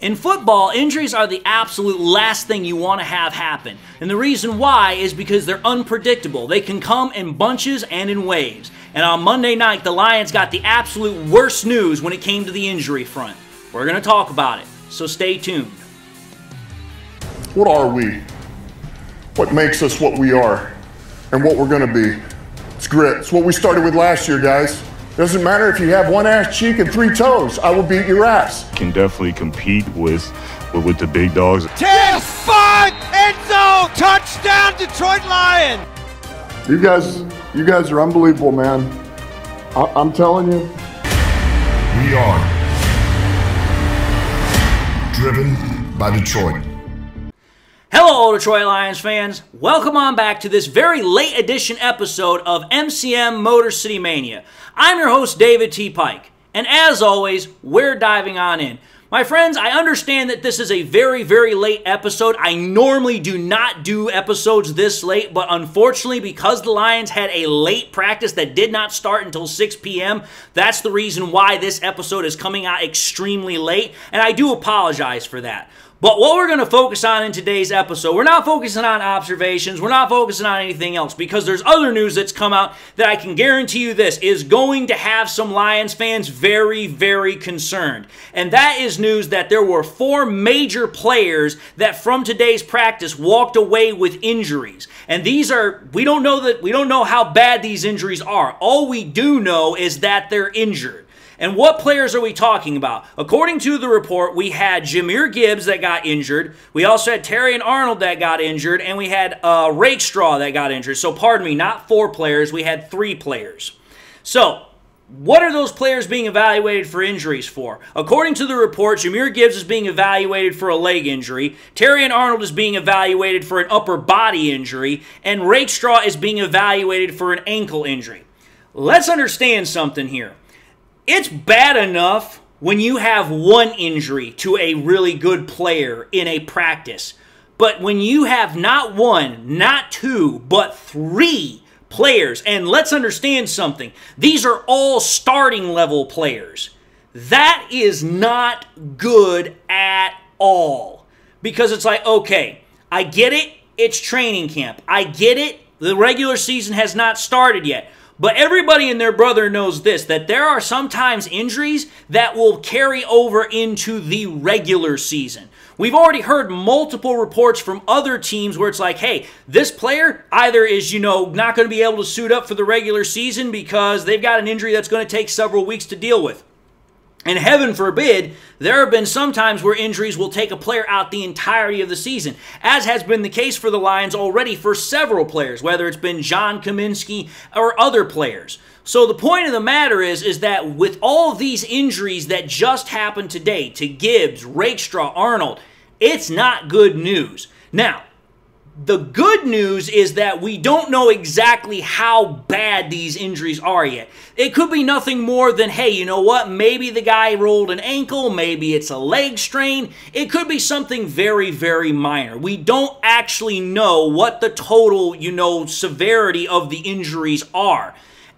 In football, injuries are the absolute last thing you want to have happen. And the reason why is because they're unpredictable. They can come in bunches and in waves. And on Monday night, the Lions got the absolute worst news when it came to the injury front. We're going to talk about it, so stay tuned. What are we? What makes us what we are and what we're going to be? It's grit. It's what we started with last year, guys. Doesn't matter if you have one ass cheek and 3 toes. I will beat your ass. Can definitely compete with the big dogs. 10, 5, end zone, touchdown, Detroit Lions. You guys are unbelievable, man. I'm telling you. We are driven by Detroit. Hello, Detroit Lions fans. Welcome on back to this very late edition episode of MCM Motor City Mania. I'm your host, David T. Pike, and as always, we're diving on in. My friends, I understand that this is a very, very late episode. I normally do not do episodes this late, but unfortunately, because the Lions had a late practice that did not start until 6 p.m., that's the reason why this episode is coming out extremely late, and I do apologize for that. But what we're going to focus on in today's episode, we're not focusing on observations, we're not focusing on anything else, because there's other news that's come out that I can guarantee you this is going to have some Lions fans very, very concerned. And that is news that there were 4 major players that from today's practice walked away with injuries. And these are, we don't know how bad these injuries are. All we do know is that they're injured. And what players are we talking about? According to the report, we had Jahmyr Gibbs that got injured. We also had Terrion Arnold that got injured. And we had Rakestraw that got injured. So pardon me, not 4 players. We had 3 players. So what are those players being evaluated for injuries for? According to the report, Jahmyr Gibbs is being evaluated for a leg injury. Terrion Arnold is being evaluated for an upper body injury. And Rakestraw is being evaluated for an ankle injury. Let's understand something here. It's bad enough when you have 1 injury to a really good player in a practice. But when you have not 1, not 2, but 3 players, and let's understand something, these are all starting level players. That is not good at all. Because it's like, okay, I get it, it's training camp. I get it, the regular season has not started yet. But everybody and their brother knows this, that there are sometimes injuries that will carry over into the regular season. We've already heard multiple reports from other teams where it's like, hey, this player either is, not going to be able to suit up for the regular season because they've got an injury that's going to take several weeks to deal with. And heaven forbid, there have been some times where injuries will take a player out the entirety of the season, as has been the case for the Lions already for several players, whether it's been John Kaminsky or other players. So the point of the matter is that with all of these injuries that just happened today to Gibbs, Rakestraw, Arnold, it's not good news. Now, the good news is that we don't know exactly how bad these injuries are yet. It could be nothing more than, hey, you know what? Maybe the guy rolled an ankle. Maybe it's a leg strain. It could be something very, very minor. We don't actually know what the total, severity of the injuries are.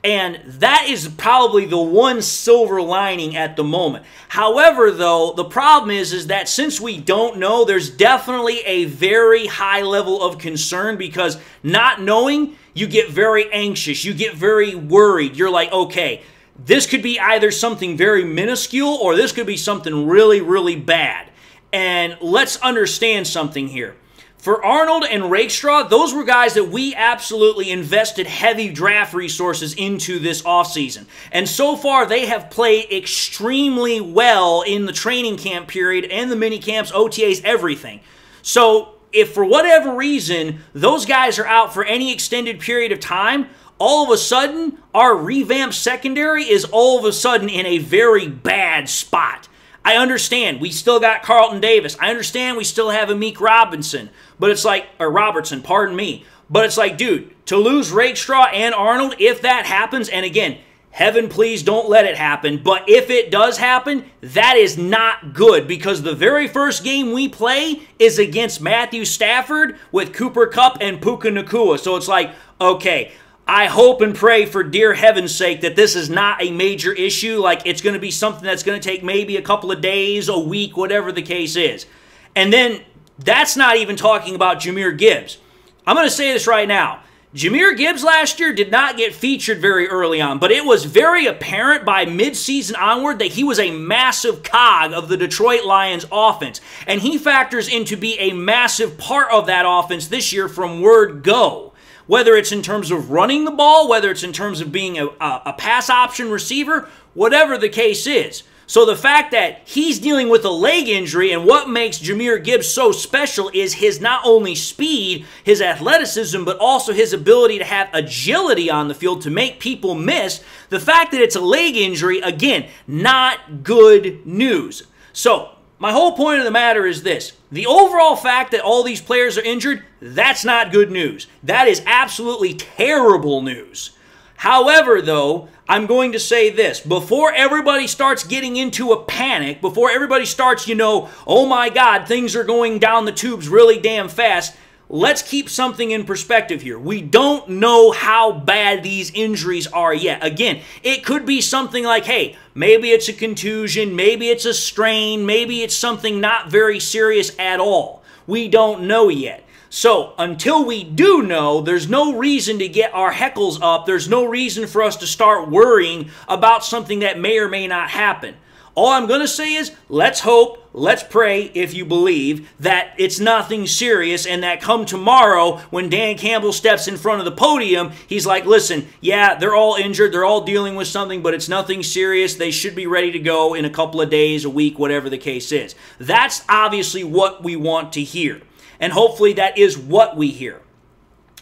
And that is probably the one silver lining at the moment. However, though, the problem is that since we don't know, there's definitely a very high level of concern because not knowing, you get very anxious, you get very worried. You're like, okay, this could be either something very minuscule or this could be something really, really bad. And let's understand something here. For Arnold and Rakestraw, those were guys that we absolutely invested heavy draft resources into this offseason. And so far, they have played extremely well in the training camp period and the mini camps, OTAs, everything. So if for whatever reason, those guys are out for any extended period of time, all of a sudden, our revamped secondary is all of a sudden in a very bad spot. I understand we still got Carlton Davis. I understand we still have Amik Robertson. But it's like, But it's like, dude, to lose Rakestraw and Arnold, if that happens, and again, heaven please don't let it happen, but if it does happen, that is not good because the very first game we play is against Matthew Stafford with Cooper Kupp and Puka Nacua. So it's like, okay, I hope and pray for dear heaven's sake that this is not a major issue, like it's going to be something that's going to take maybe a couple of days, a week, whatever the case is. And then that's not even talking about Jahmyr Gibbs. I'm going to say this right now. Jahmyr Gibbs last year did not get featured very early on, but it was very apparent by midseason onward that he was a massive cog of the Detroit Lions offense, and he factors in to be a massive part of that offense this year from word go. Whether it's in terms of running the ball, whether it's in terms of being a pass option receiver, whatever the case is. So the fact that he's dealing with a leg injury, and what makes Jahmyr Gibbs so special is his not only speed, his athleticism, but also his ability to have agility on the field to make people miss. The fact that it's a leg injury, again, not good news. So my whole point of the matter is this. The overall fact that all these players are injured, that's not good news. That is absolutely terrible news. However, though, I'm going to say this. Before everybody starts getting into a panic, before everybody starts, oh my God, things are going down the tubes really damn fast, let's keep something in perspective here. We don't know how bad these injuries are yet. Again, it could be something like, hey, maybe it's a contusion, maybe it's a strain, maybe it's something not very serious at all. We don't know yet. So, until we do know, there's no reason to get our heckles up. There's no reason for us to start worrying about something that may or may not happen. All I'm going to say is, let's hope, let's pray, if you believe, that it's nothing serious and that come tomorrow when Dan Campbell steps in front of the podium, he's like, listen, yeah, they're all injured, they're all dealing with something, but it's nothing serious. They should be ready to go in a couple of days, a week, whatever the case is. That's obviously what we want to hear. And hopefully that is what we hear.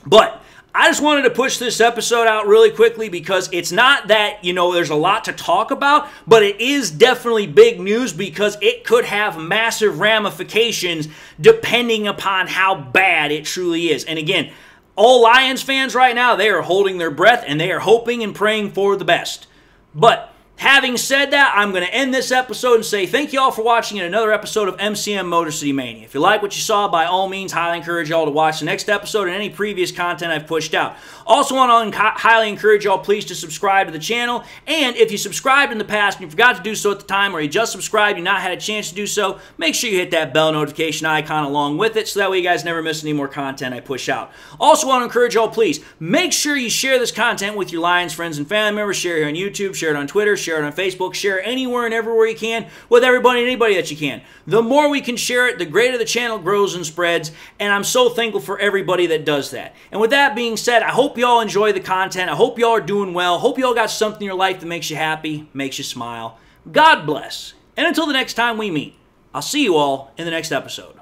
But I just wanted to push this episode out really quickly because it's not that, there's a lot to talk about, but it is definitely big news because it could have massive ramifications depending upon how bad it truly is. And again, all Lions fans right now, they are holding their breath and they are hoping and praying for the best. But having said that, I'm going to end this episode and say thank you all for watching another episode of MCM Motor City Mania. If you like what you saw, by all means, highly encourage y'all to watch the next episode and any previous content I've pushed out. Also want to highly encourage y'all please to subscribe to the channel. And if you subscribed in the past and you forgot to do so at the time, or you just subscribed and not had a chance to do so, make sure you hit that bell notification icon along with it so that way you guys never miss any more content I push out. Also want to encourage y'all please, make sure you share this content with your Lions friends and family members. Share it on YouTube, share it on Twitter, share it on Facebook, share it anywhere and everywhere you can with everybody and anybody that you can. The more we can share it, the greater the channel grows and spreads, and I'm so thankful for everybody that does that. And with that being said, I hope y'all enjoy the content. I hope y'all are doing well. Hope y'all got something in your life that makes you happy, makes you smile. God bless. And until the next time we meet, I'll see you all in the next episode.